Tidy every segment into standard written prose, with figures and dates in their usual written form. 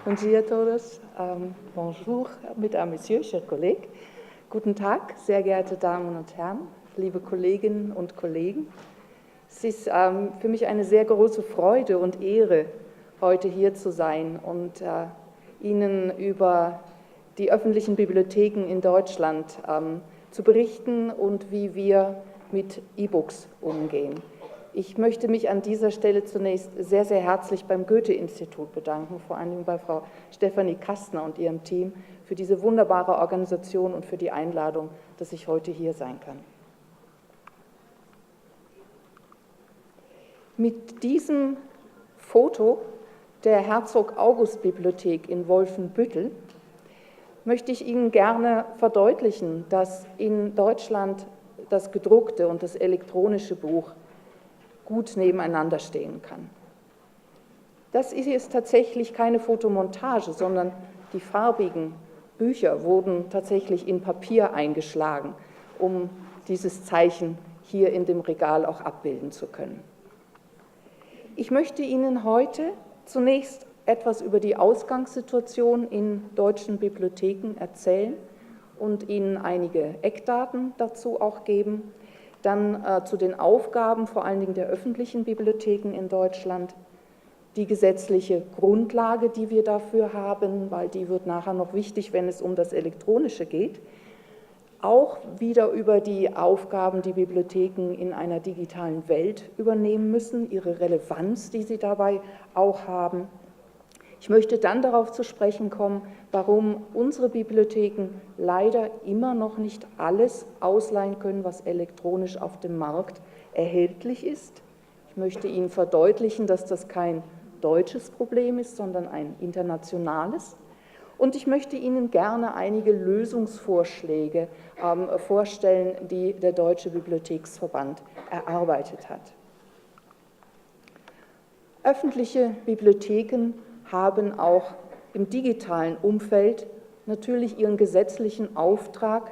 Bom dia a todos. Bonjour, mesdames, messieurs, chers collègues. Guten Tag, sehr geehrte Damen und Herren, liebe Kolleginnen und Kollegen. Es ist für mich eine sehr große Freude und Ehre, heute hier zu sein und Ihnen über die öffentlichen Bibliotheken in Deutschland zu berichten und wie wir mit E-Books umgehen. Ich möchte mich an dieser Stelle zunächst sehr, sehr herzlich beim Goethe-Institut bedanken, vor allem bei Frau Stefanie Kastner und ihrem Team für diese wunderbare Organisation und für die Einladung, dass ich heute hier sein kann. Mit diesem Foto der Herzog-August-Bibliothek in Wolfenbüttel möchte ich Ihnen gerne verdeutlichen, dass in Deutschland das gedruckte und das elektronische Buch gut nebeneinander stehen kann. Das ist tatsächlich keine Fotomontage, sondern die farbigen Bücher wurden tatsächlich in Papier eingeschlagen, um dieses Zeichen hier in dem Regal auch abbilden zu können. Ich möchte Ihnen heute zunächst etwas über die Ausgangssituation in deutschen Bibliotheken erzählen und Ihnen einige Eckdaten dazu auch geben. Dann zu den Aufgaben, vor allen Dingen der öffentlichen Bibliotheken in Deutschland, die gesetzliche Grundlage, die wir dafür haben, weil die wird nachher noch wichtig, wenn es um das Elektronische geht. Auch wieder über die Aufgaben, die Bibliotheken in einer digitalen Welt übernehmen müssen, ihre Relevanz, die sie dabei auch haben. Ich möchte dann darauf zu sprechen kommen, warum unsere Bibliotheken leider immer noch nicht alles ausleihen können, was elektronisch auf dem Markt erhältlich ist. Ich möchte Ihnen verdeutlichen, dass das kein deutsches Problem ist, sondern ein internationales. Und ich möchte Ihnen gerne einige Lösungsvorschläge vorstellen, die der Deutsche Bibliotheksverband erarbeitet hat. Öffentliche Bibliotheken haben auch im digitalen Umfeld natürlich ihren gesetzlichen Auftrag,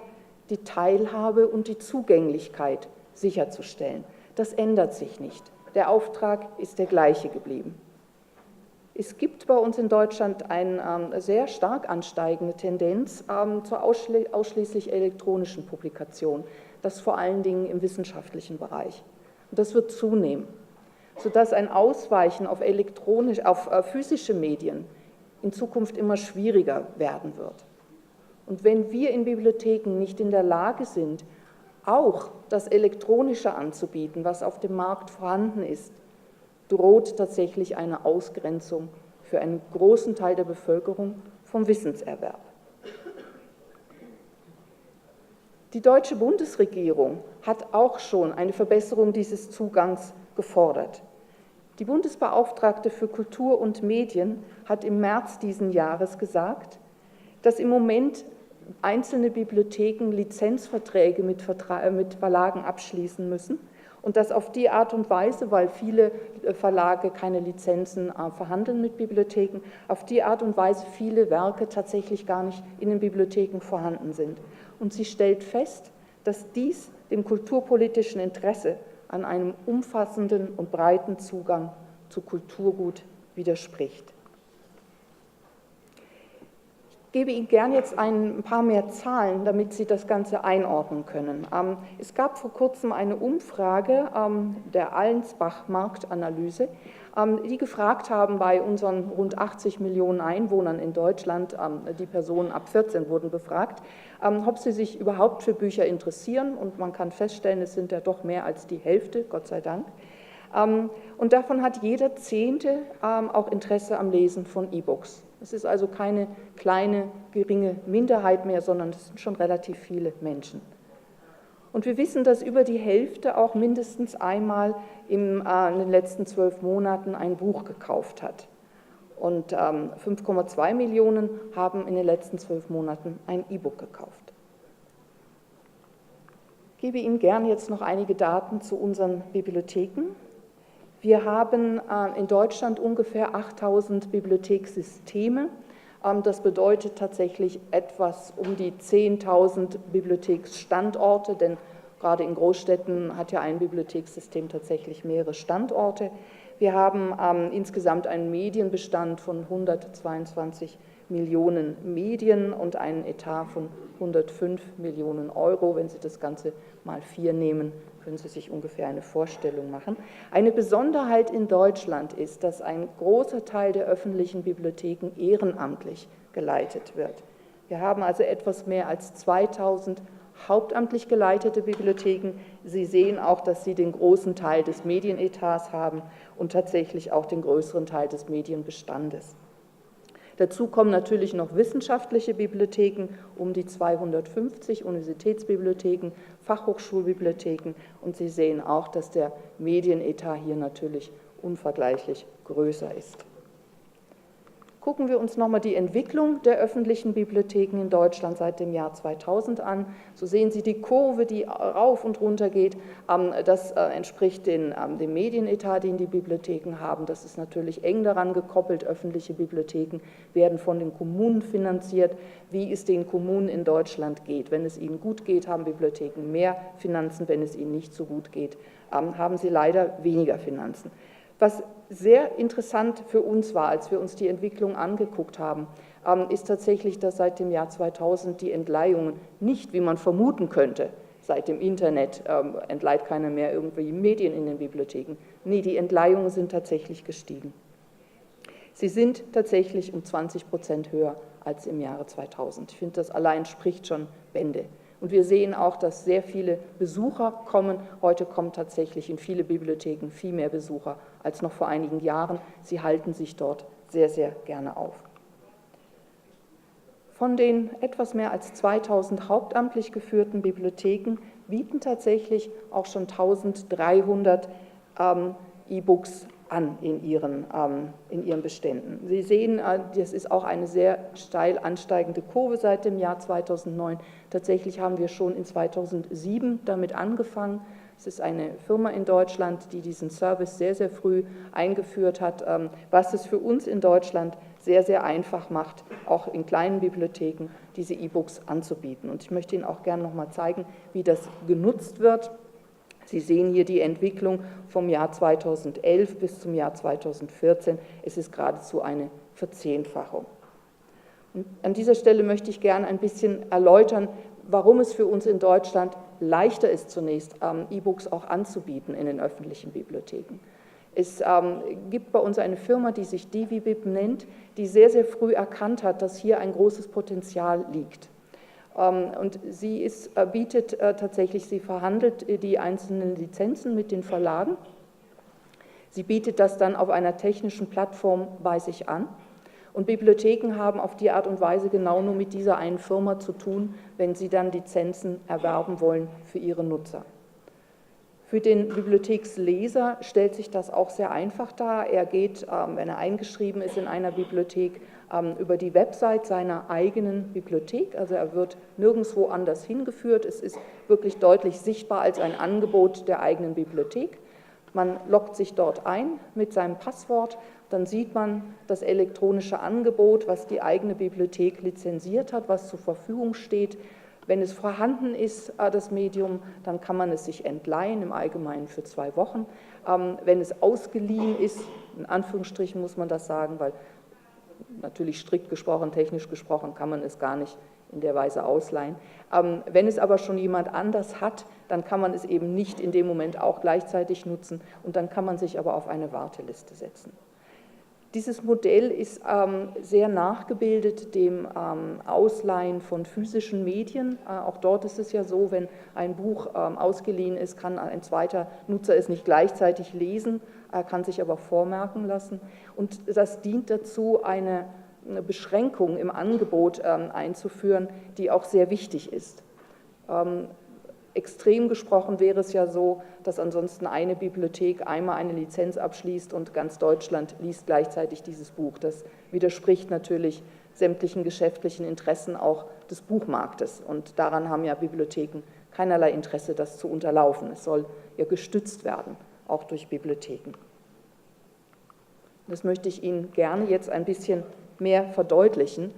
die Teilhabe und die Zugänglichkeit sicherzustellen. Das ändert sich nicht. Der Auftrag ist der gleiche geblieben. Es gibt bei uns in Deutschland eine sehr stark ansteigende Tendenz zur ausschließlich elektronischen Publikation, das vor allen Dingen im wissenschaftlichen Bereich. Und das wird zunehmen, sodass ein Ausweichen auf physische Medien in Zukunft immer schwieriger werden wird. Und wenn wir in Bibliotheken nicht in der Lage sind, auch das Elektronische anzubieten, was auf dem Markt vorhanden ist, droht tatsächlich eine Ausgrenzung für einen großen Teil der Bevölkerung vom Wissenserwerb. Die deutsche Bundesregierung hat auch schon eine Verbesserung dieses Zugangs gefordert. Die Bundesbeauftragte für Kultur und Medien hat im März diesen Jahres gesagt, dass im Moment einzelne Bibliotheken Lizenzverträge mit Verlagen abschließen müssen und dass auf die Art und Weise, weil viele Verlage keine Lizenzen verhandeln mit Bibliotheken, auf die Art und Weise viele Werke tatsächlich gar nicht in den Bibliotheken vorhanden sind. Und sie stellt fest, dass dies dem kulturpolitischen Interesse an einem umfassenden und breiten Zugang zu Kulturgut widerspricht. Ich gebe Ihnen gern jetzt ein paar mehr Zahlen, damit Sie das Ganze einordnen können. Es gab vor kurzem eine Umfrage der Allensbach-Marktanalyse, die gefragt haben bei unseren rund 80 Millionen Einwohnern in Deutschland, die Personen ab 14 wurden befragt, ob sie sich überhaupt für Bücher interessieren. Und man kann feststellen, es sind ja doch mehr als die Hälfte, Gott sei Dank. Und davon hat jeder Zehnte auch Interesse am Lesen von E-Books. Es ist also keine kleine, geringe Minderheit mehr, sondern es sind schon relativ viele Menschen. Und wir wissen, dass über die Hälfte auch mindestens einmal in den letzten 12 Monaten ein Buch gekauft hat. Und 5,2 Millionen haben in den letzten 12 Monaten ein E-Book gekauft. Ich gebe Ihnen gern jetzt noch einige Daten zu unseren Bibliotheken. Wir haben in Deutschland ungefähr 8000 Bibliothekssysteme. Das bedeutet tatsächlich etwas um die 10.000 Bibliotheksstandorte, denn gerade in Großstädten hat ja ein Bibliothekssystem tatsächlich mehrere Standorte. Wir haben insgesamt einen Medienbestand von 122 Millionen Medien und einen Etat von 105 Millionen Euro. Wenn Sie das Ganze mal 4 nehmen, können Sie sich ungefähr eine Vorstellung machen. Eine Besonderheit in Deutschland ist, dass ein großer Teil der öffentlichen Bibliotheken ehrenamtlich geleitet wird. Wir haben also etwas mehr als 2000 hauptamtlich geleitete Bibliotheken. Sie sehen auch, dass sie den großen Teil des Medienetats haben und tatsächlich auch den größeren Teil des Medienbestandes. Dazu kommen natürlich noch wissenschaftliche Bibliotheken, um die 250 Universitätsbibliotheken, Fachhochschulbibliotheken, und Sie sehen auch, dass der Medienetat hier natürlich unvergleichlich größer ist. Gucken wir uns nochmal die Entwicklung der öffentlichen Bibliotheken in Deutschland seit dem Jahr 2000 an. So sehen Sie die Kurve, die rauf und runter geht. Das entspricht dem Medienetat, den die Bibliotheken haben. Das ist natürlich eng daran gekoppelt. Öffentliche Bibliotheken werden von den Kommunen finanziert, wie es den Kommunen in Deutschland geht. Wenn es ihnen gut geht, haben Bibliotheken mehr Finanzen. Wenn es ihnen nicht so gut geht, haben sie leider weniger Finanzen. Was sehr interessant für uns war, als wir uns die Entwicklung angeguckt haben, ist tatsächlich, dass seit dem Jahr 2000 die Entleihungen nicht, wie man vermuten könnte, seit dem Internet entleiht keiner mehr irgendwie Medien in den Bibliotheken. Nee, die Entleihungen sind tatsächlich gestiegen. Sie sind tatsächlich um 20% höher als im Jahre 2000. Ich finde, das allein spricht schon Bände. Und wir sehen auch, dass sehr viele Besucher kommen. Heute kommen tatsächlich in viele Bibliotheken viel mehr Besucher als noch vor einigen Jahren. Sie halten sich dort sehr, sehr gerne auf. Von den etwas mehr als 2000 hauptamtlich geführten Bibliotheken bieten tatsächlich auch schon 1300 E-Books an in ihren Beständen. Sie sehen, das ist auch eine sehr steil ansteigende Kurve seit dem Jahr 2009. Tatsächlich haben wir schon in 2007 damit angefangen. Es ist eine Firma in Deutschland, die diesen Service sehr, sehr früh eingeführt hat, was es für uns in Deutschland sehr, sehr einfach macht, auch in kleinen Bibliotheken diese E-Books anzubieten. Und ich möchte Ihnen auch gerne noch mal zeigen, wie das genutzt wird. Sie sehen hier die Entwicklung vom Jahr 2011 bis zum Jahr 2014. Es ist geradezu eine Verzehnfachung. Und an dieser Stelle möchte ich gerne ein bisschen erläutern, warum es für uns in Deutschland leichter ist, zunächst E-Books auch anzubieten in den öffentlichen Bibliotheken. Es gibt bei uns eine Firma, die sich DiviBib nennt, die sehr, sehr früh erkannt hat, dass hier ein großes Potenzial liegt. Und sie bietet tatsächlich, sie verhandelt die einzelnen Lizenzen mit den Verlagen. Sie bietet das dann auf einer technischen Plattform bei sich an. Und Bibliotheken haben auf die Art und Weise genau nur mit dieser einen Firma zu tun, wenn sie dann Lizenzen erwerben wollen für ihre Nutzer. Für den Bibliotheksleser stellt sich das auch sehr einfach dar. Er geht, wenn er eingeschrieben ist in einer Bibliothek, über die Website seiner eigenen Bibliothek. Also er wird nirgendwo anders hingeführt. Es ist wirklich deutlich sichtbar als ein Angebot der eigenen Bibliothek. Man loggt sich dort ein mit seinem Passwort, dann sieht man das elektronische Angebot, was die eigene Bibliothek lizenziert hat, was zur Verfügung steht. Wenn es vorhanden ist, das Medium, dann kann man es sich entleihen, im Allgemeinen für 2 Wochen. Wenn es ausgeliehen ist, in Anführungsstrichen muss man das sagen, weil natürlich strikt gesprochen, technisch gesprochen, kann man es gar nicht in der Weise ausleihen. Wenn es aber schon jemand anders hat, dann kann man es eben nicht in dem Moment auch gleichzeitig nutzen und dann kann man sich aber auf eine Warteliste setzen. Dieses Modell ist sehr nachgebildet dem Ausleihen von physischen Medien. Auch dort ist es ja so, wenn ein Buch ausgeliehen ist, kann ein zweiter Nutzer es nicht gleichzeitig lesen, kann sich aber vormerken lassen. Und das dient dazu, eine Beschränkung im Angebot einzuführen, die auch sehr wichtig ist. Extrem gesprochen wäre es ja so, dass ansonsten eine Bibliothek einmal eine Lizenz abschließt und ganz Deutschland liest gleichzeitig dieses Buch. Das widerspricht natürlich sämtlichen geschäftlichen Interessen auch des Buchmarktes. Und daran haben ja Bibliotheken keinerlei Interesse, das zu unterlaufen. Es soll ja gestützt werden, auch durch Bibliotheken. Das möchte ich Ihnen gerne jetzt ein bisschen mehr verdeutlichen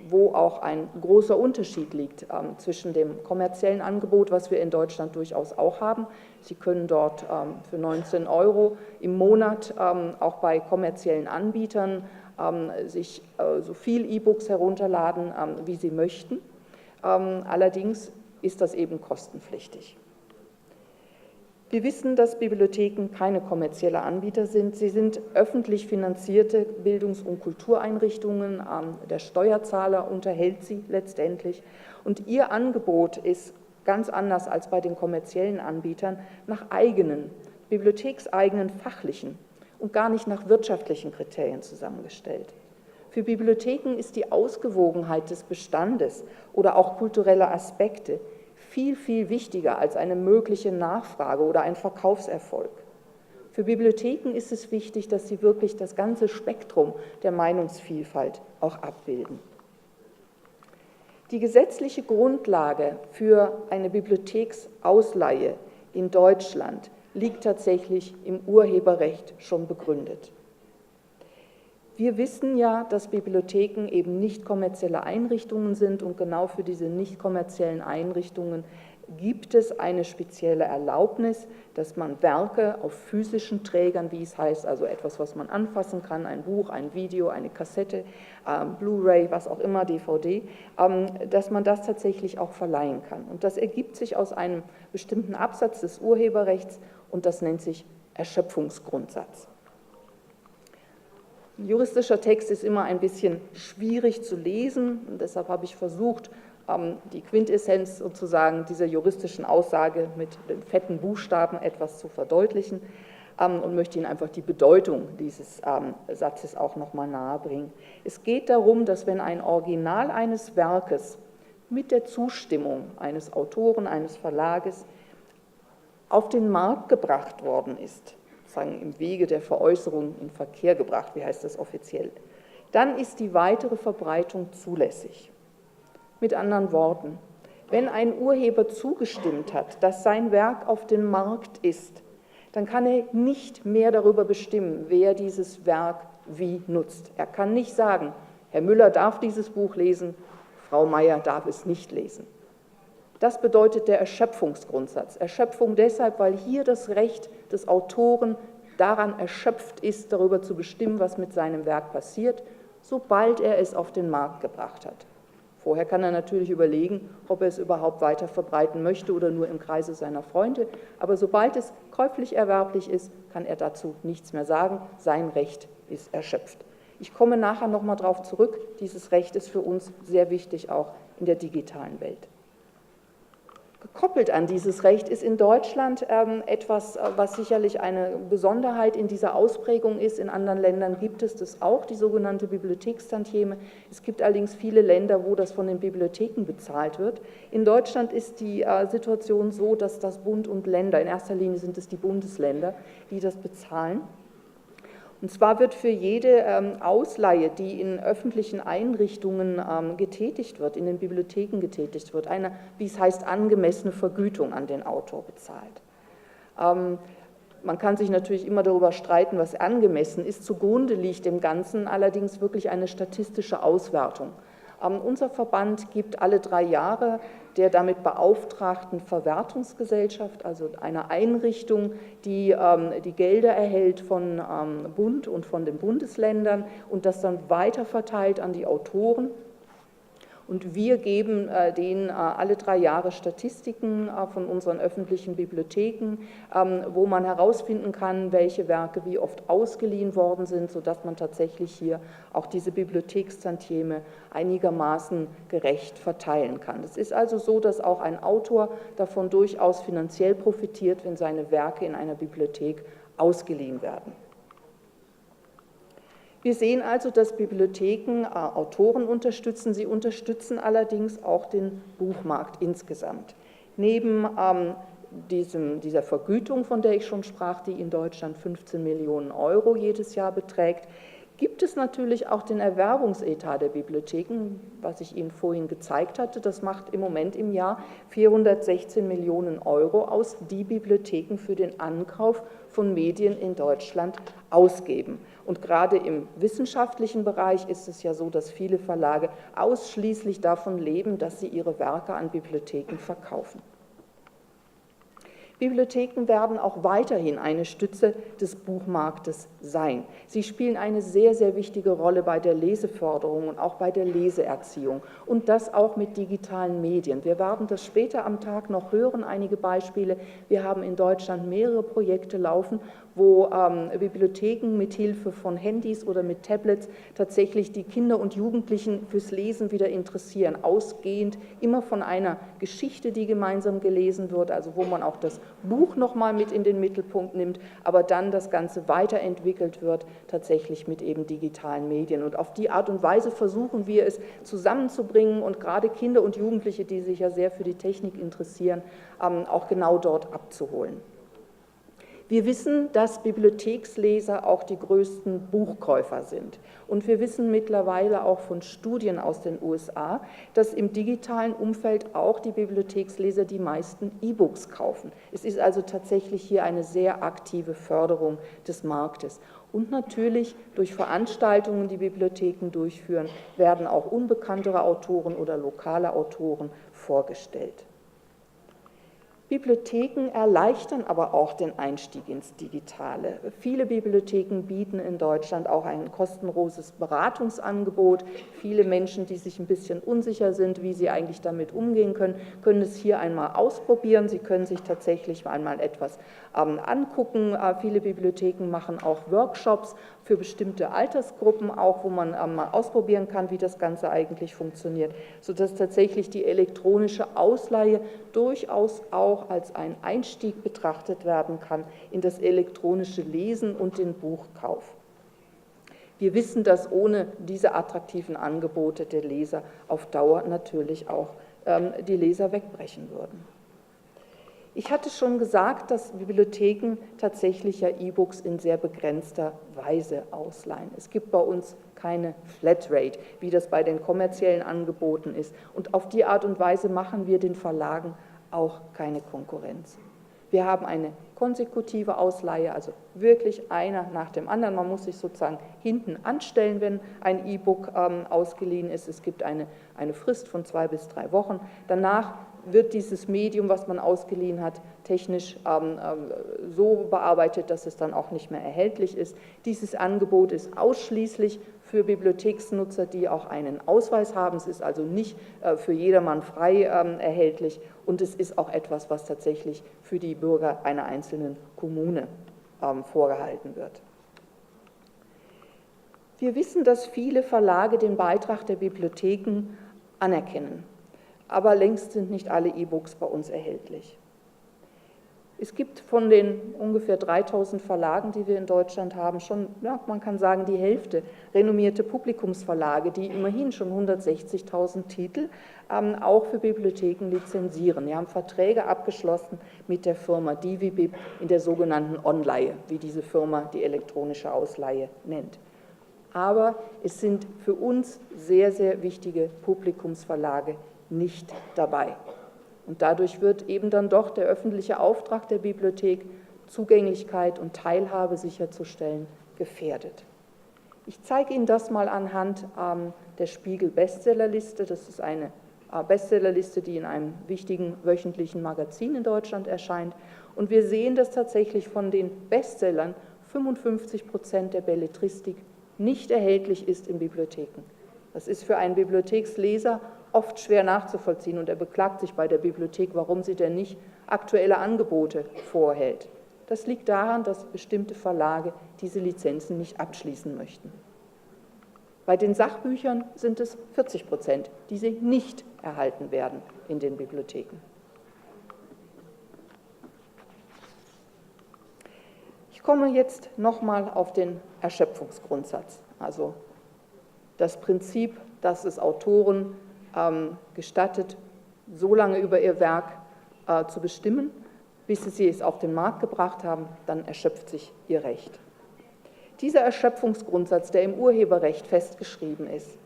wo auch ein großer Unterschied liegt zwischen dem kommerziellen Angebot, was wir in Deutschland durchaus auch haben. Sie können dort für 19 € im Monat auch bei kommerziellen Anbietern sich so viel E-Books herunterladen, wie Sie möchten. Allerdings ist das eben kostenpflichtig. Wir wissen, dass Bibliotheken keine kommerzielle Anbieter sind. Sie sind öffentlich finanzierte Bildungs- und Kultureinrichtungen. Der Steuerzahler unterhält sie letztendlich. Und ihr Angebot ist ganz anders als bei den kommerziellen Anbietern nach eigenen, bibliothekseigenen fachlichen und gar nicht nach wirtschaftlichen Kriterien zusammengestellt. Für Bibliotheken ist die Ausgewogenheit des Bestandes oder auch kulturelle Aspekte viel, viel wichtiger als eine mögliche Nachfrage oder ein Verkaufserfolg. Für Bibliotheken ist es wichtig, dass sie wirklich das ganze Spektrum der Meinungsvielfalt auch abbilden. Die gesetzliche Grundlage für eine Bibliotheksausleihe in Deutschland liegt tatsächlich im Urheberrecht schon begründet. Wir wissen ja, dass Bibliotheken eben nicht kommerzielle Einrichtungen sind und genau für diese nicht kommerziellen Einrichtungen gibt es eine spezielle Erlaubnis, dass man Werke auf physischen Trägern, wie es heißt, also etwas, was man anfassen kann, ein Buch, ein Video, eine Kassette, Blu-ray, was auch immer, DVD, dass man das tatsächlich auch verleihen kann. Und das ergibt sich aus einem bestimmten Absatz des Urheberrechts und das nennt sich Erschöpfungsgrundsatz. Ein juristischer Text ist immer ein bisschen schwierig zu lesen und deshalb habe ich versucht, die Quintessenz sozusagen dieser juristischen Aussage mit den fetten Buchstaben etwas zu verdeutlichen und möchte Ihnen einfach die Bedeutung dieses Satzes auch nochmal nahebringen. Es geht darum, dass wenn ein Original eines Werkes mit der Zustimmung eines Autoren, eines Verlages auf den Markt gebracht worden ist, im Wege der Veräußerung in Verkehr gebracht, wie heißt das offiziell, dann ist die weitere Verbreitung zulässig. Mit anderen Worten, wenn ein Urheber zugestimmt hat, dass sein Werk auf dem Markt ist, dann kann er nicht mehr darüber bestimmen, wer dieses Werk wie nutzt. Er kann nicht sagen, Herr Müller darf dieses Buch lesen, Frau Meier darf es nicht lesen. Das bedeutet der Erschöpfungsgrundsatz. Erschöpfung deshalb, weil hier das Recht des Autoren daran erschöpft ist, darüber zu bestimmen, was mit seinem Werk passiert, sobald er es auf den Markt gebracht hat. Vorher kann er natürlich überlegen, ob er es überhaupt weiter verbreiten möchte oder nur im Kreise seiner Freunde, aber sobald es käuflich erwerblich ist, kann er dazu nichts mehr sagen. Sein Recht ist erschöpft. Ich komme nachher nochmal darauf zurück. Dieses Recht ist für uns sehr wichtig, auch in der digitalen Welt. Gekoppelt an dieses Recht ist in Deutschland etwas, was sicherlich eine Besonderheit in dieser Ausprägung ist. In anderen Ländern gibt es das auch, die sogenannte Bibliothekstantieme. Es gibt allerdings viele Länder, wo das von den Bibliotheken bezahlt wird. In Deutschland ist die Situation so, dass das Bund und Länder, in erster Linie sind es die Bundesländer, die das bezahlen. Und zwar wird für jede Ausleihe, die in öffentlichen Einrichtungen getätigt wird, in den Bibliotheken getätigt wird, eine, wie es heißt, angemessene Vergütung an den Autor bezahlt. Man kann sich natürlich immer darüber streiten, was angemessen ist. Zugrunde liegt dem Ganzen allerdings wirklich eine statistische Auswertung. Unser Verband gibt alle 3 Jahre der damit beauftragten Verwertungsgesellschaft, also einer Einrichtung, die die Gelder erhält von Bund und von den Bundesländern und das dann weiterverteilt an die Autoren. Und wir geben denen alle 3 Jahre Statistiken von unseren öffentlichen Bibliotheken, wo man herausfinden kann, welche Werke wie oft ausgeliehen worden sind, sodass man tatsächlich hier auch diese Bibliothekstantieme einigermaßen gerecht verteilen kann. Es ist also so, dass auch ein Autor davon durchaus finanziell profitiert, wenn seine Werke in einer Bibliothek ausgeliehen werden. Wir sehen also, dass Bibliotheken Autoren unterstützen. Sie unterstützen allerdings auch den Buchmarkt insgesamt. Neben dieser Vergütung, von der ich schon sprach, die in Deutschland 15 Millionen € jedes Jahr beträgt, gibt es natürlich auch den Erwerbungsetat der Bibliotheken, was ich Ihnen vorhin gezeigt hatte. Das macht im Moment im Jahr 416 Millionen € aus, die Bibliotheken für den Ankauf von Medien in Deutschland ausgeben. Und gerade im wissenschaftlichen Bereich ist es ja so, dass viele Verlage ausschließlich davon leben, dass sie ihre Werke an Bibliotheken verkaufen. Bibliotheken werden auch weiterhin eine Stütze des Buchmarktes sein. Sie spielen eine sehr, sehr wichtige Rolle bei der Leseförderung und auch bei der Leseerziehung und das auch mit digitalen Medien. Wir werden das später am Tag noch hören, einige Beispiele. Wir haben in Deutschland mehrere Projekte laufen, wo Bibliotheken mit Hilfe von Handys oder mit Tablets tatsächlich die Kinder und Jugendlichen fürs Lesen wieder interessieren, ausgehend immer von einer Geschichte, die gemeinsam gelesen wird, also wo man auch das Buch nochmal mit in den Mittelpunkt nimmt, aber dann das Ganze weiterentwickelt wird, tatsächlich mit eben digitalen Medien. Und auf die Art und Weise versuchen wir es zusammenzubringen und gerade Kinder und Jugendliche, die sich ja sehr für die Technik interessieren, auch genau dort abzuholen. Wir wissen, dass Bibliotheksleser auch die größten Buchkäufer sind. Und wir wissen mittlerweile auch von Studien aus den USA, dass im digitalen Umfeld auch die Bibliotheksleser die meisten E-Books kaufen. Es ist also tatsächlich hier eine sehr aktive Förderung des Marktes. Und natürlich durch Veranstaltungen, die Bibliotheken durchführen, werden auch unbekanntere Autoren oder lokale Autoren vorgestellt. Bibliotheken erleichtern aber auch den Einstieg ins Digitale. Viele Bibliotheken bieten in Deutschland auch ein kostenloses Beratungsangebot. Viele Menschen, die sich ein bisschen unsicher sind, wie sie eigentlich damit umgehen können, können es hier einmal ausprobieren. Sie können sich tatsächlich einmal etwas angucken. Viele Bibliotheken machen auch Workshops für bestimmte Altersgruppen, auch wo man mal ausprobieren kann, wie das Ganze eigentlich funktioniert, sodass tatsächlich die elektronische Ausleihe durchaus auch als ein Einstieg betrachtet werden kann in das elektronische Lesen und den Buchkauf. Wir wissen, dass ohne diese attraktiven Angebote der Leser auf Dauer natürlich auch die Leser wegbrechen würden. Ich hatte schon gesagt, dass Bibliotheken tatsächlich ja E-Books in sehr begrenzter Weise ausleihen. Es gibt bei uns keine Flatrate, wie das bei den kommerziellen Angeboten ist. Und auf die Art und Weise machen wir den Verlagen auch keine Konkurrenz. Wir haben eine konsekutive Ausleihe, also wirklich einer nach dem anderen. Man muss sich sozusagen hinten anstellen, wenn ein E-Book ausgeliehen ist. Es gibt eine Frist von 2 bis 3 Wochen. Danach wird dieses Medium, was man ausgeliehen hat, technisch so bearbeitet, dass es dann auch nicht mehr erhältlich ist. Dieses Angebot ist ausschließlich für Bibliotheksnutzer, die auch einen Ausweis haben. Es ist also nicht für jedermann frei erhältlich und es ist auch etwas, was tatsächlich für die Bürger einer einzelnen Kommune vorgehalten wird. Wir wissen, dass viele Verlage den Beitrag der Bibliotheken anerkennen. Aber längst sind nicht alle E-Books bei uns erhältlich. Es gibt von den ungefähr 3000 Verlagen, die wir in Deutschland haben, schon, ja, man kann sagen, die Hälfte renommierte Publikumsverlage, die immerhin schon 160.000 Titel auch für Bibliotheken lizenzieren. Die haben Verträge abgeschlossen mit der Firma Divibib in der sogenannten Onleihe, wie diese Firma die elektronische Ausleihe nennt. Aber es sind für uns sehr, sehr wichtige Publikumsverlage nicht dabei. Und dadurch wird eben dann doch der öffentliche Auftrag der Bibliothek, Zugänglichkeit und Teilhabe sicherzustellen, gefährdet. Ich zeige Ihnen das mal anhand der Spiegel-Bestsellerliste. Das ist eine Bestsellerliste, die in einem wichtigen wöchentlichen Magazin in Deutschland erscheint. Und wir sehen, dass tatsächlich von den Bestsellern 55% der Belletristik nicht erhältlich ist in Bibliotheken. Das ist für einen Bibliotheksleser oft schwer nachzuvollziehen und er beklagt sich bei der Bibliothek, warum sie denn nicht aktuelle Angebote vorhält. Das liegt daran, dass bestimmte Verlage diese Lizenzen nicht abschließen möchten. Bei den Sachbüchern sind es 40%, die sie nicht erhalten werden in den Bibliotheken. Ich komme jetzt nochmal auf den Erschöpfungsgrundsatz, also das Prinzip, dass es Autoren gestattet, so lange über ihr Werk zu bestimmen, bis sie es auf den Markt gebracht haben, dann erschöpft sich ihr Recht. Dieser Erschöpfungsgrundsatz, der im Urheberrecht festgeschrieben ist,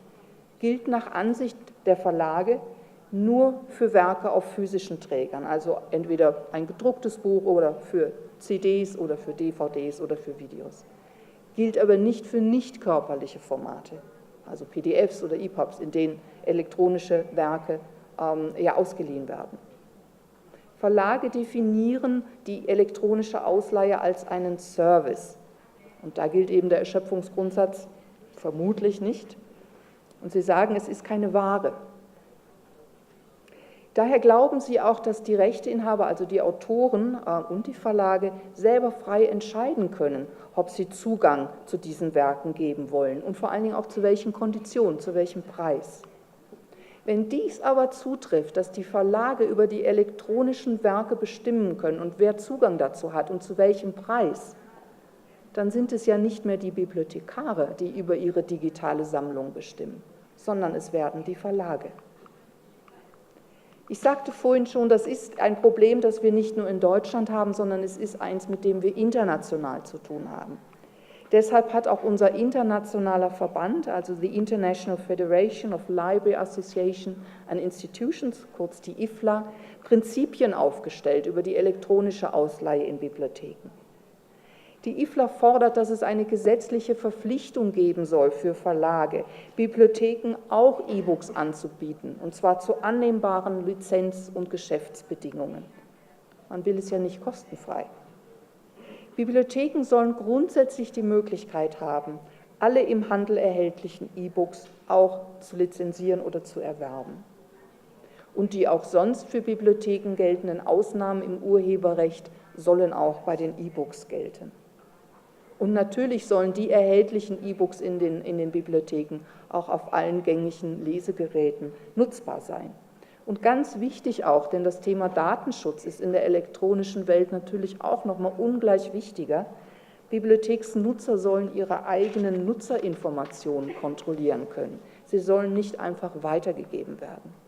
gilt nach Ansicht der Verlage nur für Werke auf physischen Trägern, also entweder ein gedrucktes Buch oder für CDs oder für DVDs oder für Videos. gilt aber nicht für nicht körperliche Formate, also PDFs oder EPUBs, in denen elektronische Werke ausgeliehen werden. Verlage definieren die elektronische Ausleihe als einen Service. Und da gilt eben der Erschöpfungsgrundsatz vermutlich nicht. Und sie sagen, es ist keine Ware. Daher glauben sie auch, dass die Rechteinhaber, also die Autoren und die Verlage, selber frei entscheiden können, ob sie Zugang zu diesen Werken geben wollen und vor allen Dingen auch zu welchen Konditionen, zu welchem Preis. Wenn dies aber zutrifft, dass die Verlage über die elektronischen Werke bestimmen können und wer Zugang dazu hat und zu welchem Preis, dann sind es ja nicht mehr die Bibliothekare, die über ihre digitale Sammlung bestimmen, sondern es werden die Verlage. Ich sagte vorhin schon, das ist ein Problem, das wir nicht nur in Deutschland haben, sondern es ist eins, mit dem wir international zu tun haben. Deshalb hat auch unser internationaler Verband, also the International Federation of Library Association and Institutions, kurz die IFLA, Prinzipien aufgestellt über die elektronische Ausleihe in Bibliotheken. Die IFLA fordert, dass es eine gesetzliche Verpflichtung geben soll für Verlage, Bibliotheken auch E-Books anzubieten, und zwar zu annehmbaren Lizenz- und Geschäftsbedingungen. Man will es ja nicht kostenfrei. Bibliotheken sollen grundsätzlich die Möglichkeit haben, alle im Handel erhältlichen E-Books auch zu lizenzieren oder zu erwerben. Und die auch sonst für Bibliotheken geltenden Ausnahmen im Urheberrecht sollen auch bei den E-Books gelten. Und natürlich sollen die erhältlichen E-Books in den Bibliotheken auch auf allen gängigen Lesegeräten nutzbar sein. Und ganz wichtig auch, denn das Thema Datenschutz ist in der elektronischen Welt natürlich auch nochmal ungleich wichtiger, Bibliotheksnutzer sollen ihre eigenen Nutzerinformationen kontrollieren können. Sie sollen nicht einfach weitergegeben werden.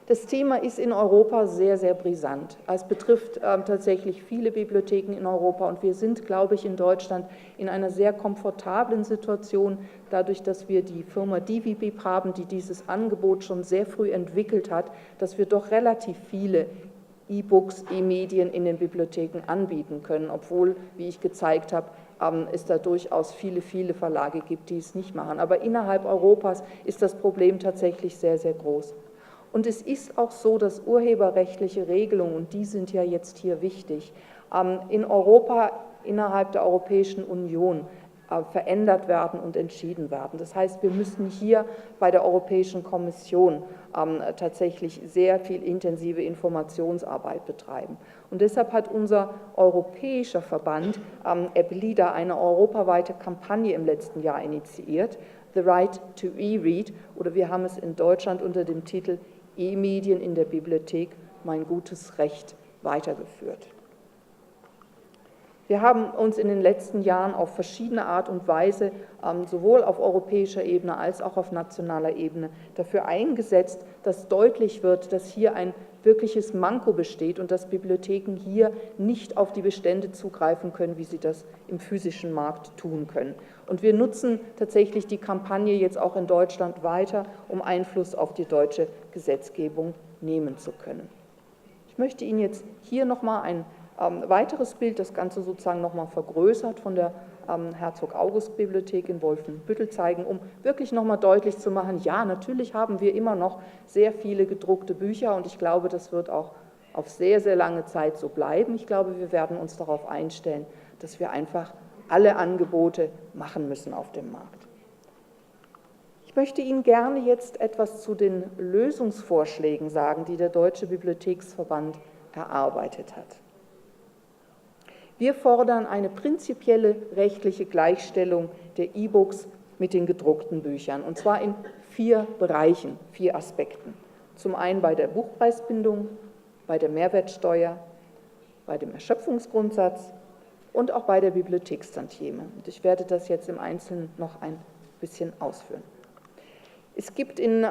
Das Thema ist in Europa sehr, sehr brisant. Es betrifft tatsächlich viele Bibliotheken in Europa und wir sind, glaube ich, in Deutschland in einer sehr komfortablen Situation, dadurch, dass wir die Firma DiviBib haben, die dieses Angebot schon sehr früh entwickelt hat, dass wir doch relativ viele E-Books, E-Medien in den Bibliotheken anbieten können, obwohl, wie ich gezeigt habe, es da durchaus viele, viele Verlage gibt, die es nicht machen. Aber innerhalb Europas ist das Problem tatsächlich sehr, sehr groß. Und es ist auch so, dass urheberrechtliche Regelungen, und die sind ja jetzt hier wichtig, in Europa, innerhalb der Europäischen Union verändert werden und entschieden werden. Das heißt, wir müssen hier bei der Europäischen Kommission tatsächlich sehr viel intensive Informationsarbeit betreiben. Und deshalb hat unser europäischer Verband EBLIDA eine europaweite Kampagne im letzten Jahr initiiert, The Right to E-Read, oder wir haben es in Deutschland unter dem Titel E-Medien in der Bibliothek, mein gutes Recht, weitergeführt. Wir haben uns in den letzten Jahren auf verschiedene Art und Weise, sowohl auf europäischer Ebene als auch auf nationaler Ebene, dafür eingesetzt, dass deutlich wird, dass hier ein wirkliches Manko besteht und dass Bibliotheken hier nicht auf die Bestände zugreifen können, wie sie das im physischen Markt tun können. Und wir nutzen tatsächlich die Kampagne jetzt auch in Deutschland weiter, um Einfluss auf die deutsche Gesetzgebung nehmen zu können. Ich möchte Ihnen jetzt hier nochmal ein weiteres Bild, das Ganze sozusagen nochmal vergrößert, von der Herzog-August-Bibliothek in Wolfenbüttel zeigen, um wirklich nochmal deutlich zu machen, ja, natürlich haben wir immer noch sehr viele gedruckte Bücher und ich glaube, das wird auch auf sehr, sehr lange Zeit so bleiben. Ich glaube, wir werden uns darauf einstellen, dass wir einfach alle Angebote machen müssen auf dem Markt. Ich möchte Ihnen gerne jetzt etwas zu den Lösungsvorschlägen sagen, die der Deutsche Bibliotheksverband erarbeitet hat. Wir fordern eine prinzipielle rechtliche Gleichstellung der E-Books mit den gedruckten Büchern, und zwar in 4 Bereichen, 4 Aspekten. Zum einen bei der Buchpreisbindung, bei der Mehrwertsteuer, bei dem Erschöpfungsgrundsatz und auch bei der Bibliothekstantieme. Und ich werde das jetzt im Einzelnen noch ein bisschen ausführen. Es gibt in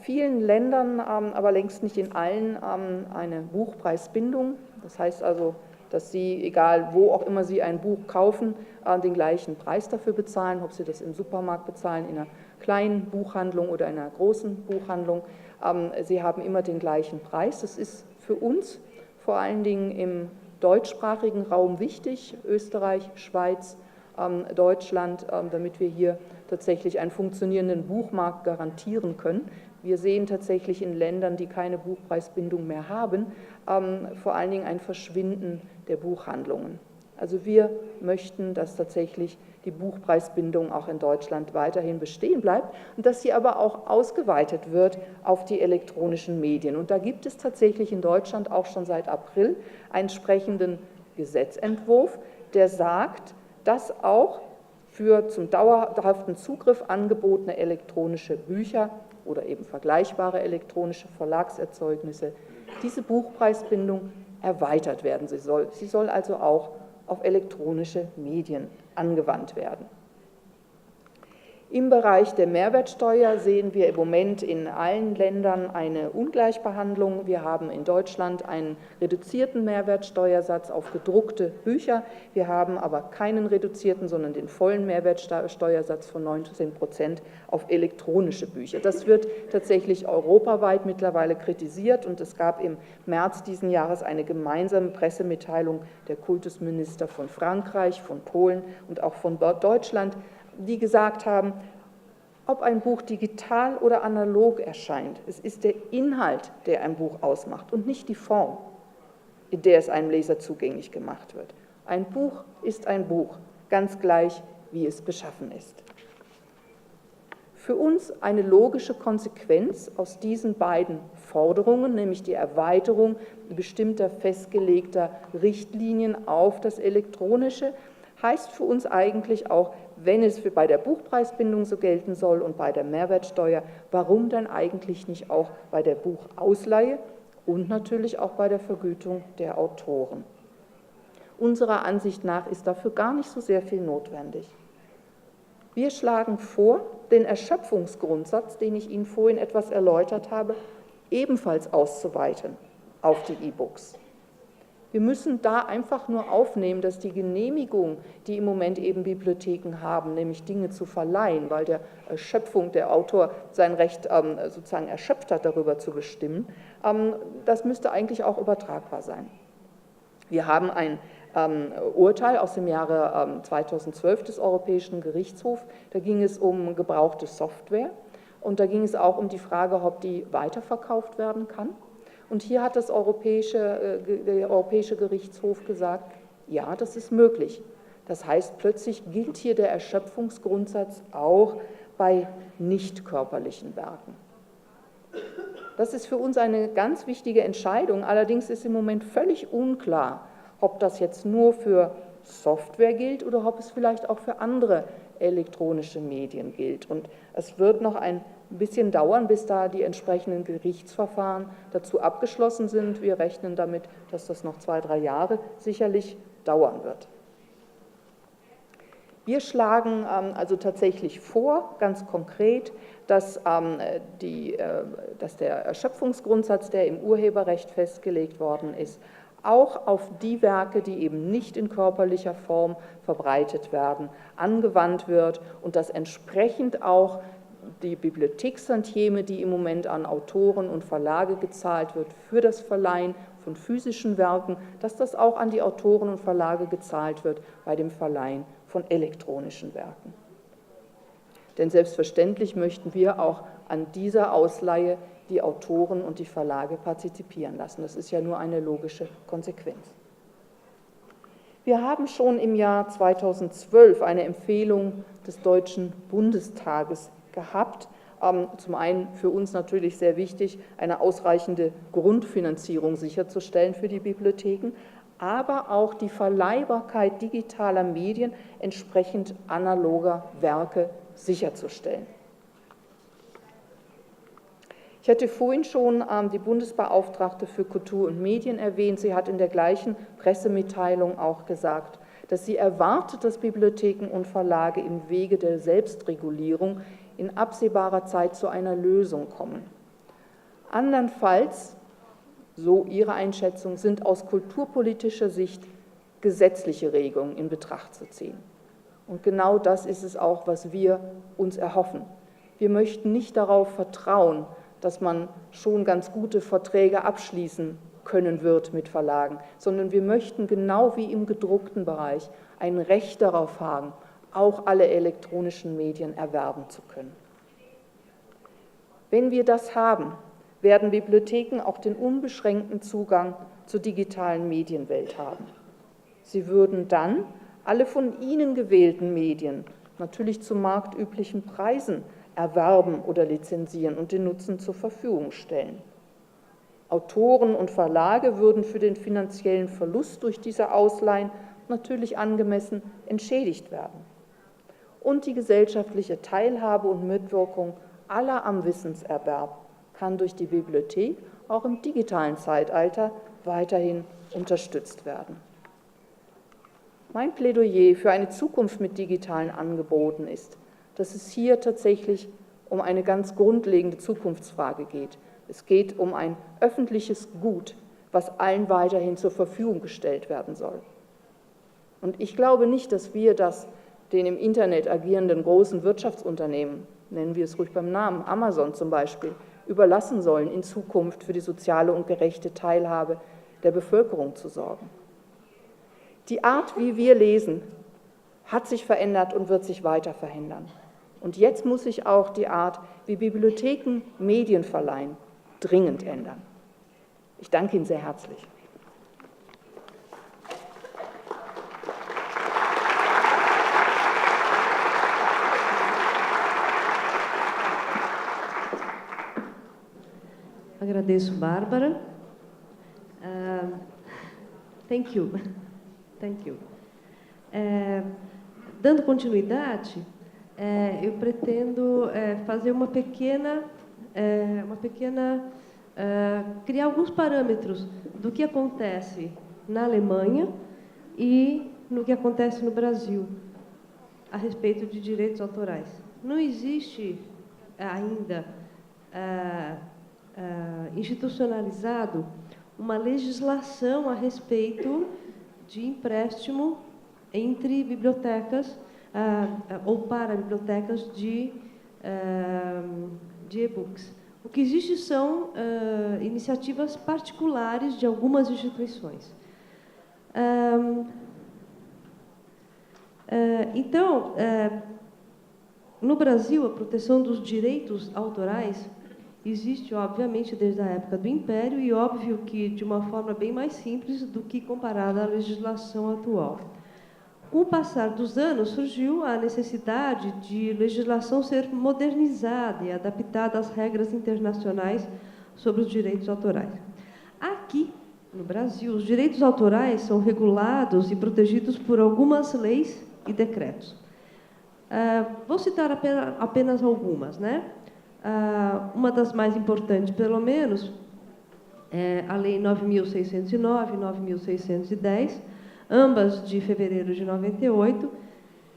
vielen Ländern, aber längst nicht in allen, eine Buchpreisbindung. Das heißt also, dass Sie, egal wo auch immer Sie ein Buch kaufen, den gleichen Preis dafür bezahlen, ob Sie das im Supermarkt bezahlen, in einer kleinen Buchhandlung oder in einer großen Buchhandlung. Sie haben immer den gleichen Preis. Das ist für uns vor allen Dingen im deutschsprachigen Raum wichtig, Österreich, Schweiz, Deutschland, damit wir hier tatsächlich einen funktionierenden Buchmarkt garantieren können. Wir sehen tatsächlich in Ländern, die keine Buchpreisbindung mehr haben, vor allen Dingen ein Verschwinden der Buchhandlungen. Also wir möchten, dass tatsächlich die Buchpreisbindung auch in Deutschland weiterhin bestehen bleibt und dass sie aber auch ausgeweitet wird auf die elektronischen Medien. Und da gibt es tatsächlich in Deutschland auch schon seit April einen entsprechenden Gesetzentwurf, der sagt, dass auch für zum dauerhaften Zugriff angebotene elektronische Bücher oder eben vergleichbare elektronische Verlagserzeugnisse diese Buchpreisbindung erweitert werden. Sie soll also auch auf elektronische Medien angewandt werden. Im Bereich der Mehrwertsteuer sehen wir im Moment in allen Ländern eine Ungleichbehandlung. Wir haben in Deutschland einen reduzierten Mehrwertsteuersatz auf gedruckte Bücher. Wir haben aber keinen reduzierten, sondern den vollen Mehrwertsteuersatz von 19% auf elektronische Bücher. Das wird tatsächlich europaweit mittlerweile kritisiert und es gab im März diesen Jahres eine gemeinsame Pressemitteilung der Kultusminister von Frankreich, von Polen und auch von Deutschland, die gesagt haben, ob ein Buch digital oder analog erscheint, es ist der Inhalt, der ein Buch ausmacht und nicht die Form, in der es einem Leser zugänglich gemacht wird. Ein Buch ist ein Buch, ganz gleich, wie es beschaffen ist. Für uns eine logische Konsequenz aus diesen beiden Forderungen, nämlich die Erweiterung bestimmter festgelegter Richtlinien auf das Elektronische, heißt für uns eigentlich auch, wenn es bei der Buchpreisbindung so gelten soll und bei der Mehrwertsteuer, warum dann eigentlich nicht auch bei der Buchausleihe und natürlich auch bei der Vergütung der Autoren. Unserer Ansicht nach ist dafür gar nicht so sehr viel notwendig. Wir schlagen vor, den Erschöpfungsgrundsatz, den ich Ihnen vorhin etwas erläutert habe, ebenfalls auszuweiten auf die E-Books. Wir müssen da einfach nur aufnehmen, dass die Genehmigung, die im Moment eben Bibliotheken haben, nämlich Dinge zu verleihen, weil der Autor sein Recht sozusagen erschöpft hat, darüber zu bestimmen, das müsste eigentlich auch übertragbar sein. Wir haben ein Urteil aus dem Jahre 2012 des Europäischen Gerichtshofs, da ging es um gebrauchte Software und da ging es auch um die Frage, ob die weiterverkauft werden kann. Und hier hat der Europäische Gerichtshof gesagt, ja, das ist möglich. Das heißt, plötzlich gilt hier der Erschöpfungsgrundsatz auch bei nicht körperlichen Werken. Das ist für uns eine ganz wichtige Entscheidung, allerdings ist im Moment völlig unklar, ob das jetzt nur für Software gilt oder ob es vielleicht auch für andere elektronische Medien gilt. Und es wird noch ein bisschen dauern, bis da die entsprechenden Gerichtsverfahren dazu abgeschlossen sind. Wir rechnen damit, dass das noch 2-3 Jahre sicherlich dauern wird. Wir schlagen also tatsächlich vor, ganz konkret, dass der Erschöpfungsgrundsatz, der im Urheberrecht festgelegt worden ist, auch auf die Werke, die eben nicht in körperlicher Form verbreitet werden, angewandt wird und dass entsprechend auch die Bibliothekstantieme, die im Moment an Autoren und Verlage gezahlt wird für das Verleihen von physischen Werken, dass das auch an die Autoren und Verlage gezahlt wird bei dem Verleihen von elektronischen Werken. Denn selbstverständlich möchten wir auch an dieser Ausleihe die Autoren und die Verlage partizipieren lassen. Das ist ja nur eine logische Konsequenz. Wir haben schon im Jahr 2012 eine Empfehlung des Deutschen Bundestages gehabt. Zum einen für uns natürlich sehr wichtig, eine ausreichende Grundfinanzierung sicherzustellen für die Bibliotheken, aber auch die Verleihbarkeit digitaler Medien entsprechend analoger Werke sicherzustellen. Ich hatte vorhin schon die Bundesbeauftragte für Kultur und Medien erwähnt. Sie hat in der gleichen Pressemitteilung auch gesagt, dass sie erwartet, dass Bibliotheken und Verlage im Wege der Selbstregulierung in absehbarer Zeit zu einer Lösung kommen. Andernfalls, so ihre Einschätzung, sind aus kulturpolitischer Sicht gesetzliche Regelungen in Betracht zu ziehen. Und genau das ist es auch, was wir uns erhoffen. Wir möchten nicht darauf vertrauen, dass man schon ganz gute Verträge abschließen können wird mit Verlagen, sondern wir möchten genau wie im gedruckten Bereich ein Recht darauf haben, auch alle elektronischen Medien erwerben zu können. Wenn wir das haben, werden Bibliotheken auch den unbeschränkten Zugang zur digitalen Medienwelt haben. Sie würden dann alle von ihnen gewählten Medien natürlich zu marktüblichen Preisen erwerben oder lizenzieren und den Nutzen zur Verfügung stellen. Autoren und Verlage würden für den finanziellen Verlust durch diese Ausleihen natürlich angemessen entschädigt werden. Und die gesellschaftliche Teilhabe und Mitwirkung aller am Wissenserwerb kann durch die Bibliothek auch im digitalen Zeitalter weiterhin unterstützt werden. Mein Plädoyer für eine Zukunft mit digitalen Angeboten ist, dass es hier tatsächlich um eine ganz grundlegende Zukunftsfrage geht. Es geht um ein öffentliches Gut, was allen weiterhin zur Verfügung gestellt werden soll. Und ich glaube nicht, dass wir das den im Internet agierenden großen Wirtschaftsunternehmen, nennen wir es ruhig beim Namen, Amazon zum Beispiel, überlassen sollen, in Zukunft für die soziale und gerechte Teilhabe der Bevölkerung zu sorgen. Die Art, wie wir lesen, hat sich verändert und wird sich weiter verändern. Und jetzt muss sich auch die Art, wie Bibliotheken Medien verleihen, dringend ändern. Ich danke Ihnen sehr herzlich. Agradeço, Bárbara. Thank you. Thank you. Dando continuidade, eu pretendo fazer criar alguns parâmetros do que acontece na Alemanha e no que acontece no Brasil a respeito de direitos autorais. Não existe ainda institucionalizado uma legislação a respeito de empréstimo entre bibliotecas ou para bibliotecas de e-books. O que existe são iniciativas particulares de algumas instituições. Então, no Brasil, a proteção dos direitos autorais existe, obviamente, desde a época do Império e óbvio que de uma forma bem mais simples do que comparada à legislação atual. Com o passar dos anos, surgiu a necessidade de legislação ser modernizada e adaptada às regras internacionais sobre os direitos autorais. Aqui, no Brasil, os direitos autorais são regulados e protegidos por algumas leis e decretos. Vou citar apenas algumas, né? Uma das mais importantes, pelo menos, é a Lei 9.609 e 9.610, ambas de fevereiro de 98.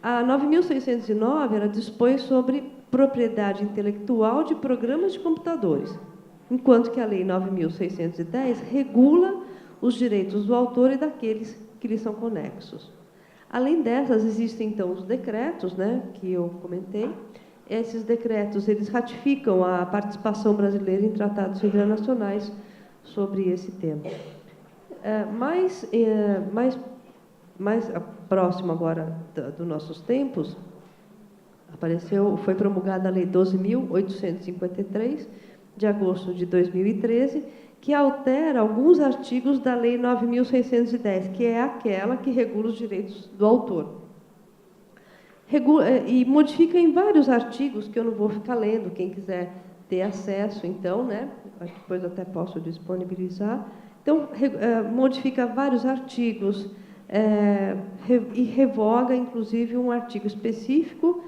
A 9.609 ela dispõe sobre propriedade intelectual de programas de computadores, enquanto que a Lei 9.610 regula os direitos do autor e daqueles que lhe são conexos. Além dessas, existem, então, os decretos, né, que eu comentei. Esses decretos, eles ratificam a participação brasileira em tratados internacionais sobre esse tema. Mais próximo agora dos nossos tempos, foi promulgada a Lei 12.853, de agosto de 2013, que altera alguns artigos da Lei 9.610, que é aquela que regula os direitos do autor. E modifica em vários artigos, que eu não vou ficar lendo, quem quiser ter acesso, então, né, depois até posso disponibilizar. Então, modifica vários artigos e revoga, inclusive, um artigo específico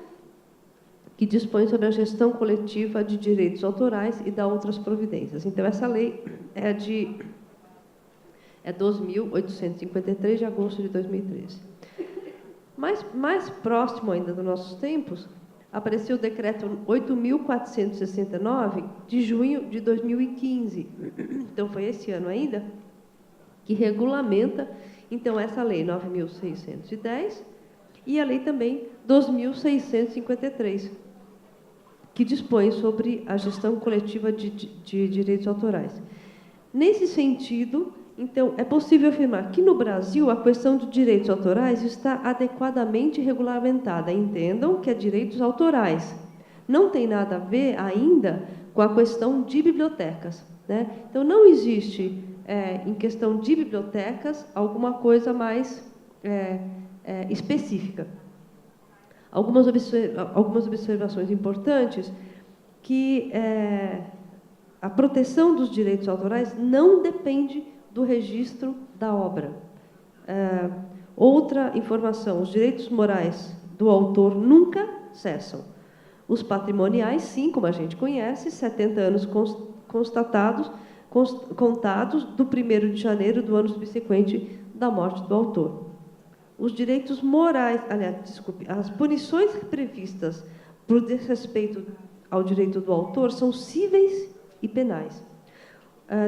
que dispõe sobre a gestão coletiva de direitos autorais e dá outras providências. Então, essa lei é 12.853, de agosto de 2013. Mais próximo ainda dos nossos tempos, apareceu o decreto 8.469, de junho de 2015. Então, foi esse ano ainda, que regulamenta, então, essa lei 9.610 e a lei também 2.653, que dispõe sobre a gestão coletiva de direitos autorais. Nesse sentido, então, é possível afirmar que no Brasil a questão dos direitos autorais está adequadamente regulamentada. Entendam que é direitos autorais. Não tem nada a ver ainda com a questão de bibliotecas, né? Então, não existe, em questão de bibliotecas, alguma coisa mais específica. Algumas observações importantes, que a proteção dos direitos autorais não depende do registro da obra. Outra informação, os direitos morais do autor nunca cessam. Os patrimoniais, sim, como a gente conhece, 70 anos contados do 1º de janeiro do ano subsequente da morte do autor. Os direitos morais, as punições previstas por desrespeito ao direito do autor são cíveis e penais.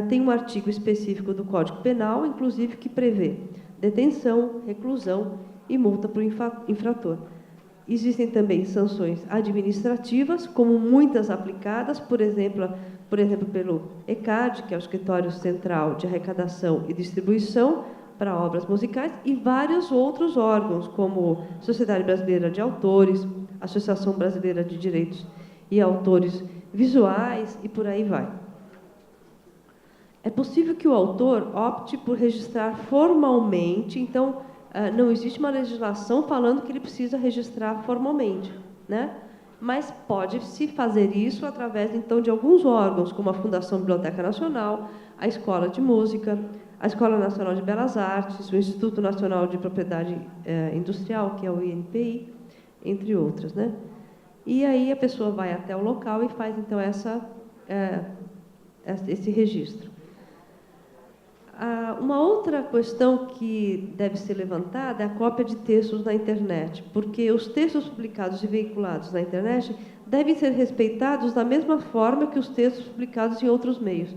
Tem um artigo específico do Código Penal, inclusive, que prevê detenção, reclusão e multa para o infrator. Existem também sanções administrativas, como muitas aplicadas, por exemplo, pelo ECAD, que é o Escritório Central de Arrecadação e Distribuição para Obras Musicais, e vários outros órgãos, como Sociedade Brasileira de Autores, Associação Brasileira de Direitos e Autores Visuais, e por aí vai. É possível que o autor opte por registrar formalmente, então, não existe uma legislação falando que ele precisa registrar formalmente, né? Mas pode-se fazer isso através, então, de alguns órgãos, como a Fundação Biblioteca Nacional, a Escola de Música, a Escola Nacional de Belas Artes, o Instituto Nacional de Propriedade Industrial, que é o INPI, entre outras, né? E aí a pessoa vai até o local e faz, então, esse registro. Uma outra questão que deve ser levantada é a cópia de textos na internet, porque os textos publicados e veiculados na internet devem ser respeitados da mesma forma que os textos publicados em outros meios.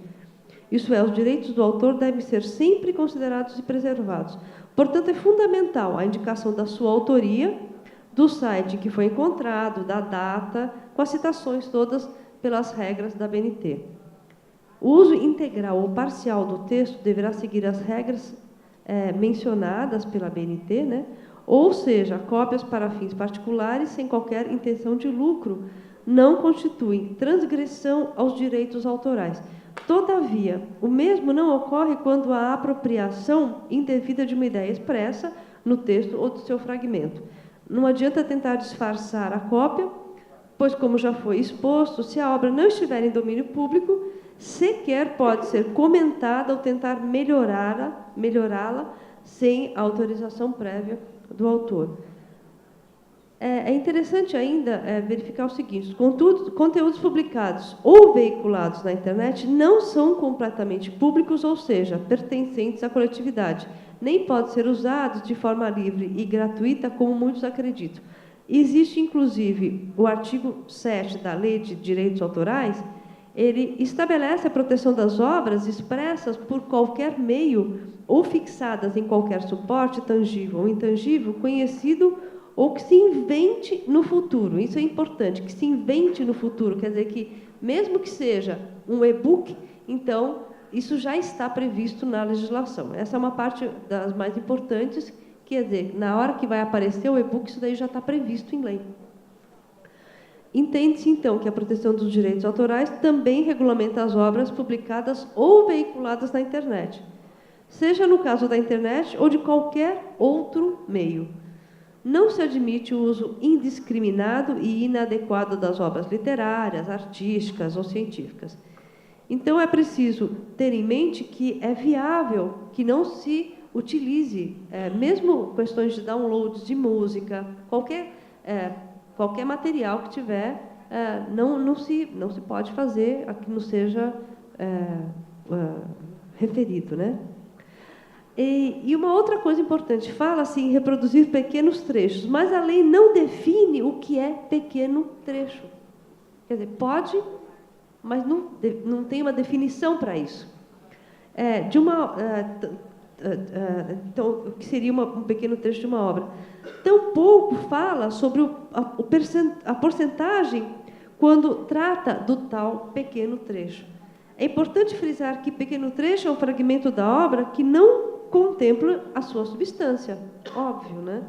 Isso é, os direitos do autor devem ser sempre considerados e preservados. Portanto, é fundamental a indicação da sua autoria, do site que foi encontrado, da data, com as citações todas pelas regras da BNT. O uso integral ou parcial do texto deverá seguir as regras mencionadas pela BNT, né? Ou seja, cópias para fins particulares, sem qualquer intenção de lucro, não constituem transgressão aos direitos autorais. Todavia, o mesmo não ocorre quando há apropriação indevida de uma ideia expressa no texto ou do seu fragmento. Não adianta tentar disfarçar a cópia, pois, como já foi exposto, se a obra não estiver em domínio público, sequer pode ser comentada ou tentar melhorá-la sem autorização prévia do autor. É interessante ainda verificar o seguinte: conteúdos publicados ou veiculados na internet não são completamente públicos, ou seja, pertencentes à coletividade, nem podem ser usados de forma livre e gratuita, como muitos acreditam. Existe, inclusive, o artigo 7 da Lei de Direitos Autorais. Ele estabelece a proteção das obras expressas por qualquer meio ou fixadas em qualquer suporte, tangível ou intangível, conhecido ou que se invente no futuro. Isso é importante, que se invente no futuro, quer dizer que, mesmo que seja um e-book, então, isso já está previsto na legislação. Essa é uma parte das mais importantes, quer dizer, na hora que vai aparecer o e-book, isso daí já está previsto em lei. Entende-se, então, que a proteção dos direitos autorais também regulamenta as obras publicadas ou veiculadas na internet, seja no caso da internet ou de qualquer outro meio. Não se admite o uso indiscriminado e inadequado das obras literárias, artísticas ou científicas. Então, é preciso ter em mente que é viável que não se utilize, mesmo questões de downloads de música, qualquer material que tiver, não se pode fazer a que não seja referido, né? E uma outra coisa importante, fala-se em reproduzir pequenos trechos, mas a lei não define o que é pequeno trecho. Quer dizer, pode, mas não tem uma definição para isso. Então, o que seria um pequeno trecho de uma obra? Tampouco fala sobre a porcentagem quando trata do tal pequeno trecho. É importante frisar que pequeno trecho é um fragmento da obra que não contempla a sua substância, óbvio, né?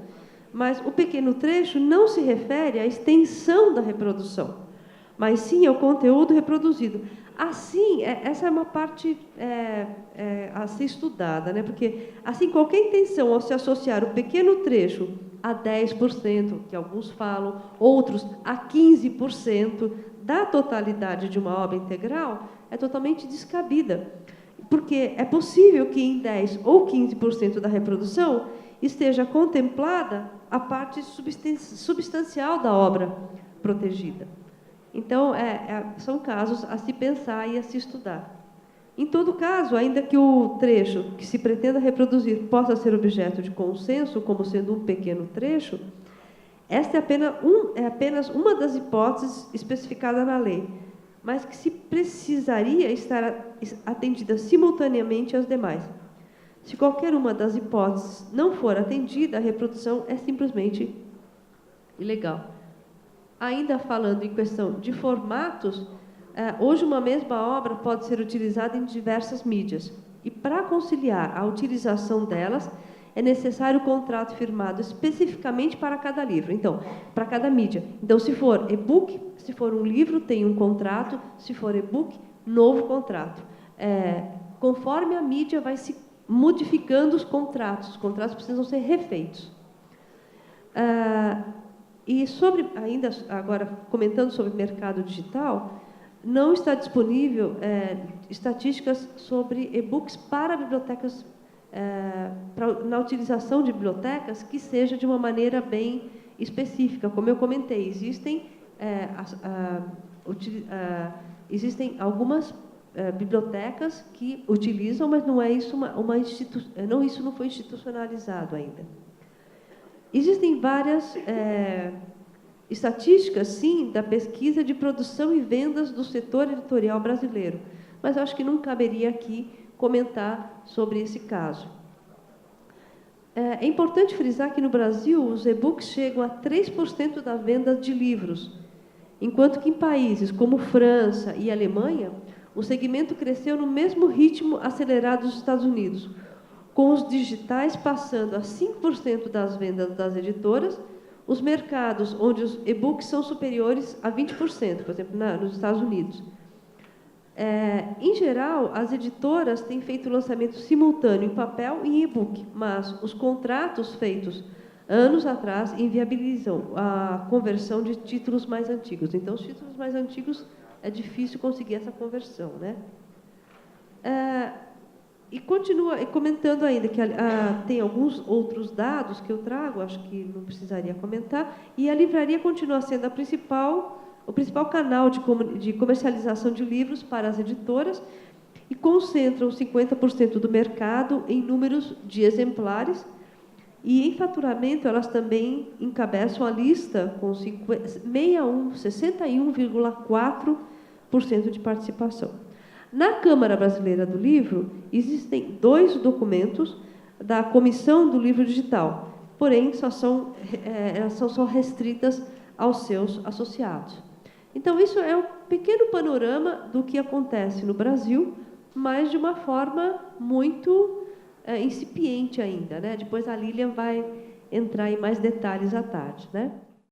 Mas o pequeno trecho não se refere à extensão da reprodução, mas sim ao conteúdo reproduzido. Assim, essa é uma parte a ser estudada, né? Porque, assim, qualquer intenção ao se associar o pequeno trecho a 10%, que alguns falam, outros a 15% da totalidade de uma obra integral, é totalmente descabida. Porque é possível que em 10% ou 15% da reprodução esteja contemplada a parte substancial da obra protegida. Então, são casos a se pensar e a se estudar. Em todo caso, ainda que o trecho que se pretenda reproduzir possa ser objeto de consenso, como sendo um pequeno trecho, esta é apenas uma das hipóteses especificada na lei, mas que se precisaria estar atendida simultaneamente às demais. Se qualquer uma das hipóteses não for atendida, a reprodução é simplesmente ilegal. Ainda falando em questão de formatos, hoje uma mesma obra pode ser utilizada em diversas mídias. E para conciliar a utilização delas, é necessário contrato firmado especificamente para cada livro. Então, para cada mídia. Então, se for e-book, se for um livro, tem um contrato. Se for e-book, novo contrato. Conforme a mídia vai se modificando os contratos precisam ser refeitos. E ainda agora comentando sobre o mercado digital, não está disponível estatísticas sobre e-books para bibliotecas, na utilização de bibliotecas que seja de uma maneira bem específica. Como eu comentei, existem algumas bibliotecas que utilizam, mas não é isso isso não foi institucionalizado ainda. Existem várias estatísticas, sim, da pesquisa de produção e vendas do setor editorial brasileiro, mas eu acho que não caberia aqui comentar sobre esse caso. É importante frisar que no Brasil os e-books chegam a 3% da venda de livros, enquanto que em países como França e Alemanha, o segmento cresceu no mesmo ritmo acelerado dos Estados Unidos, com os digitais passando a 5% das vendas das editoras, os mercados onde os e-books são superiores a 20%, por exemplo, nos Estados Unidos. Em geral, as editoras têm feito lançamento simultâneo em papel e em e-book, mas os contratos feitos anos atrás inviabilizam a conversão de títulos mais antigos. Então, os títulos mais antigos é difícil conseguir essa conversão, né? E continua comentando ainda que tem alguns outros dados que eu trago, acho que não precisaria comentar, e a livraria continua sendo o principal canal de comercialização de livros para as editoras e concentram 50% do mercado em números de exemplares, e em faturamento elas também encabeçam a lista com 61,4% de participação. Na Câmara Brasileira do Livro, existem 2 documentos da Comissão do Livro Digital, porém, elas são só restritas aos seus associados. Então, isso é um pequeno panorama do que acontece no Brasil, mas de uma forma muito incipiente ainda, né? Depois a Lilian vai entrar em mais detalhes à tarde, né?